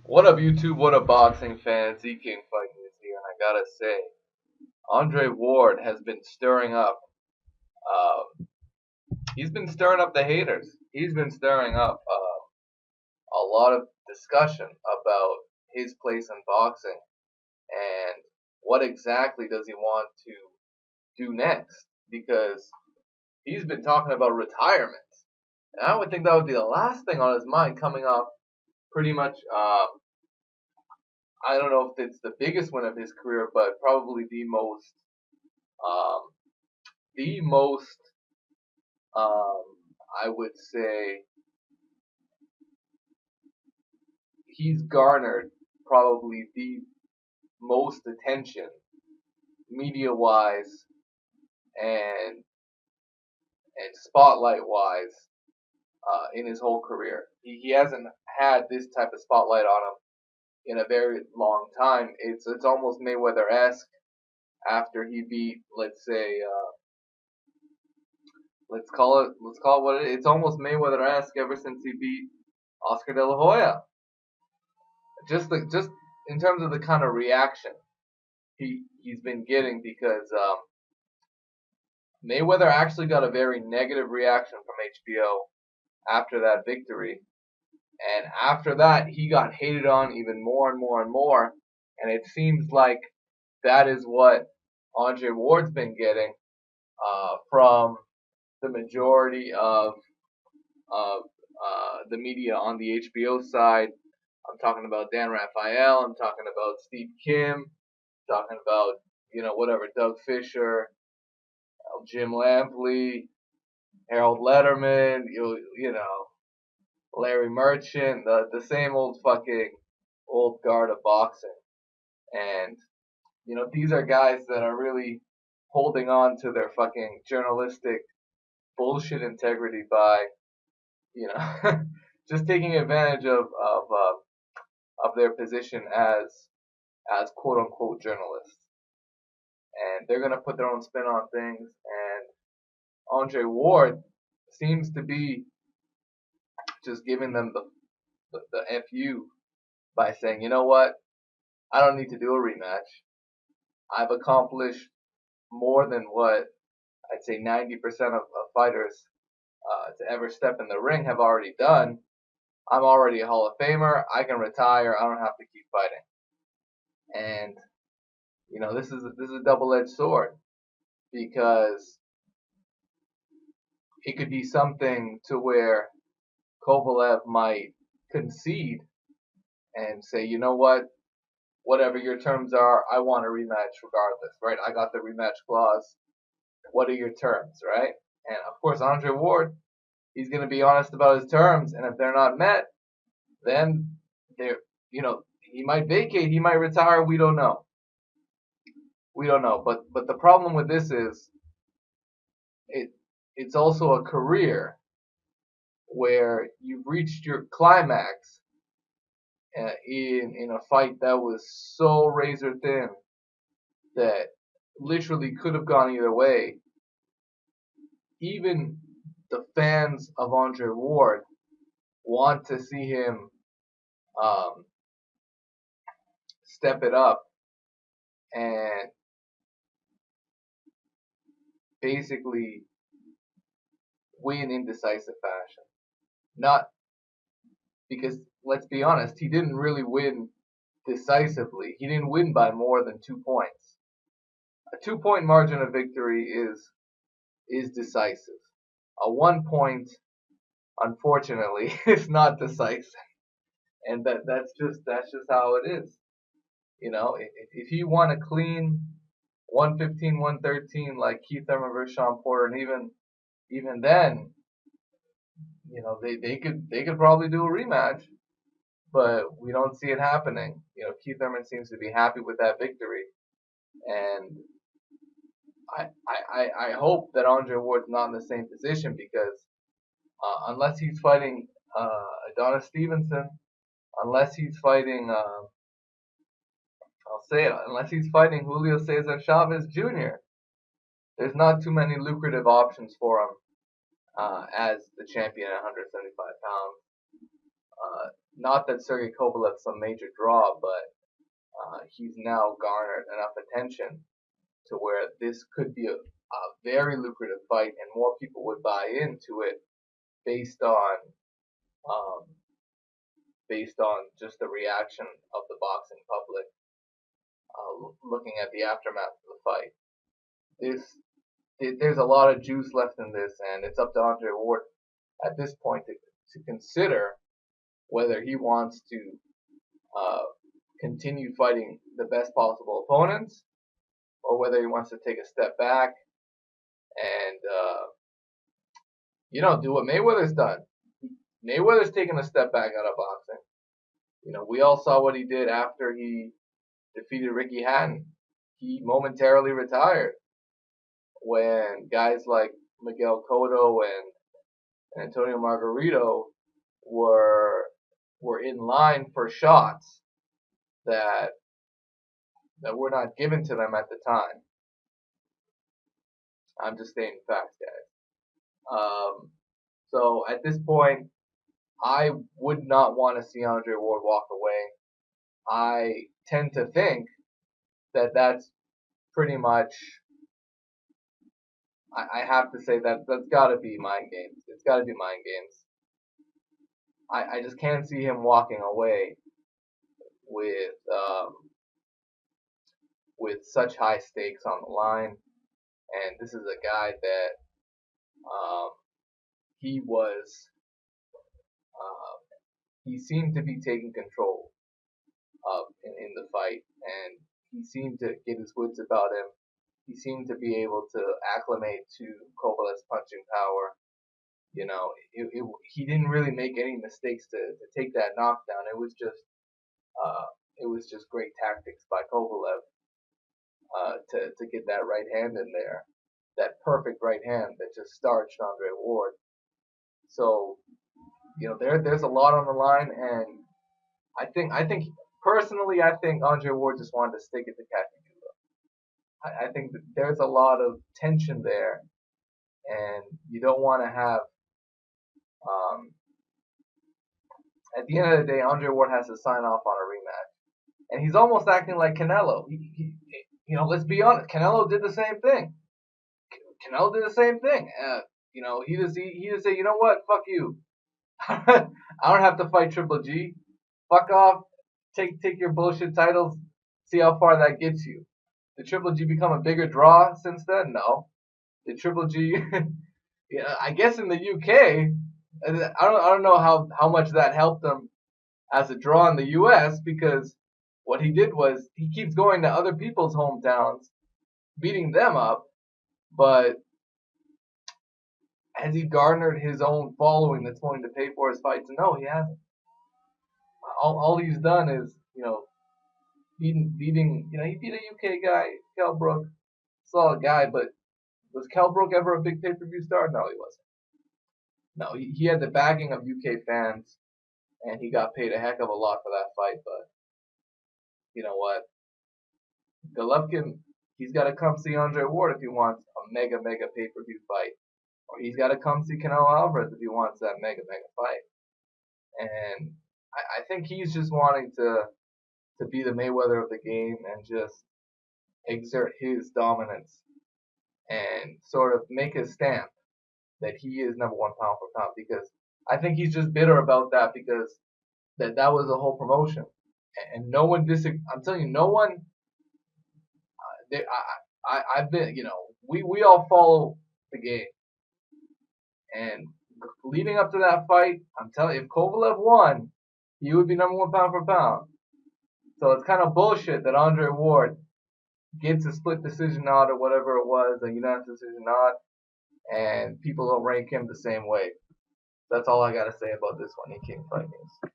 What up, YouTube? What up, boxing fans? Z King Fighting is here, and I gotta say, Andre Ward has been stirring up. He's been stirring up the haters. He's been stirring up a lot of discussion about his place in boxing and what exactly does he want to do next. Because he's been talking about retirement, and I would think that would be the last thing on his mind, coming off pretty much. I don't know if it's the biggest win of his career, but probably um, the most, um, I would say, he's garnered probably the most attention, media-wise and spotlight-wise, in his whole career. He hasn't had this type of spotlight on him in a very long time. It's almost Mayweather-esque after he beat, let's say, let's call it what it is. It's almost Mayweather-esque ever since he beat Oscar De La Hoya. Just in terms of the kind of reaction he's been getting, because Mayweather actually got a very negative reaction from HBO after that victory, and after that he got hated on even more and more and more, and it seems like that is what Andre Ward's been getting from the majority of the media on the HBO side. I'm talking about Dan Raphael. I'm talking about Steve Kim. Talking about, whatever, Doug Fisher, Jim Lampley, Harold Letterman, Larry Merchant, the same old fucking old guard of boxing. And, these are guys that are really holding on to their fucking journalistic bullshit integrity by, just taking advantage of their position as quote unquote journalists. And they're gonna put their own spin on things. And Andre Ward seems to be just giving them the fu by saying, you know what, I don't need to do a rematch. I've accomplished more than what I'd say 90% of fighters to ever step in the ring have already done. I'm already a Hall of Famer. I can retire. I don't have to keep fighting. And this is a double-edged sword, because it could be something to where Kovalev might concede and say, you know what, whatever your terms are, I want a rematch regardless, right? I got the rematch clause. What are your terms, right? And of course, Andre Ward, he's going to be honest about his terms, and if they're not met, then he might vacate, he might retire. We don't know. We don't know. But the problem with this is it's also a career where you've reached your climax in a fight that was so razor thin that literally could have gone either way. Even the fans of Andre Ward want to see him um, step it up and basically win in decisive fashion. Not because, let's be honest, he didn't really win decisively. He didn't win by more than 2 points. A 2 point margin of victory is decisive. A 1 point, unfortunately, is not decisive, and that's just how it is. If he won a clean 115, 113 like Keith Thurman versus Sean Porter, and even then, they could probably do a rematch, but we don't see it happening. Keith Thurman seems to be happy with that victory, and I hope that Andre Ward's not in the same position, because unless he's fighting Adonis Stevenson, unless he's fighting I'll say it, unless he's fighting Julio Cesar Chavez Jr., there's not too many lucrative options for him as the champion at 175 pounds. not that Sergey Kovalev's some major draw, but he's now garnered enough attention to where this could be a very lucrative fight, and more people would buy into it based on um, just the reaction of the boxing public looking at the aftermath of the fight. There's a lot of juice left in this, and it's up to Andre Ward at this point to consider whether he wants to uh, continue fighting the best possible opponents, or whether he wants to take a step back and do what Mayweather's done. Mayweather's taken a step back out of boxing. We all saw what he did after he defeated Ricky Hatton. He momentarily retired when guys like Miguel Cotto and Antonio Margarito were in line for shots that were not given to them at the time. I'm just stating facts, guys. So at this point, I would not want to see Andre Ward walk away. I tend to think that that's pretty much, I have to say that's got to be mind games. It's got to be mind games. I just can't see him walking away with such high stakes on the line. And this is a guy that he seemed to be taking control in the fight, and he seemed to get his wits about him. He seemed to be able to acclimate to Kovalev's punching power. He didn't really make any mistakes to take that knockdown. It was just great tactics by Kovalev to get that right hand in there, that perfect right hand that just starched Andre Ward. So there's a lot on the line, and I think personally, I think Andre Ward just wanted to stick it to Katamura. I think that there's a lot of tension there, and you don't want to have. At the end of the day, Andre Ward has to sign off on a rematch, and he's almost acting like Canelo. Let's be honest, Canelo did the same thing. He just say, you know what, fuck you. I don't have to fight Triple G. Fuck off. Take your bullshit titles. See how far that gets you. Did Triple G become a bigger draw since then? No. Did Triple G? Yeah, I guess in the UK, I don't know how much that helped him as a draw in the US, because what he did was he keeps going to other people's hometowns, beating them up, but has he garnered his own following that's going to pay for his fights? No, he hasn't. All he's done is, beating, he beat a UK guy, Kell Brook, solid guy, but was Kell Brook ever a big pay-per-view star? No, he wasn't. No, he had the backing of UK fans, and he got paid a heck of a lot for that fight, but you know what? Golovkin, he's got to come see Andre Ward if he wants a mega pay-per-view fight. Or he's got to come see Canelo Alvarez if he wants that mega fight. And I think he's just wanting to be the Mayweather of the game and just exert his dominance and sort of make his stamp that he is number one pound for pound, because I think he's just bitter about that, because that was a whole promotion, and no one I'm telling you, no one. I've been, we all follow the game, and leading up to that fight, I'm telling you, if Kovalev won, he would be number one pound for pound. So it's kind of bullshit that Andre Ward gets a split decision nod or whatever it was, a unanimous decision nod, and people don't rank him the same way. That's all I gotta say about this one, King Fight News.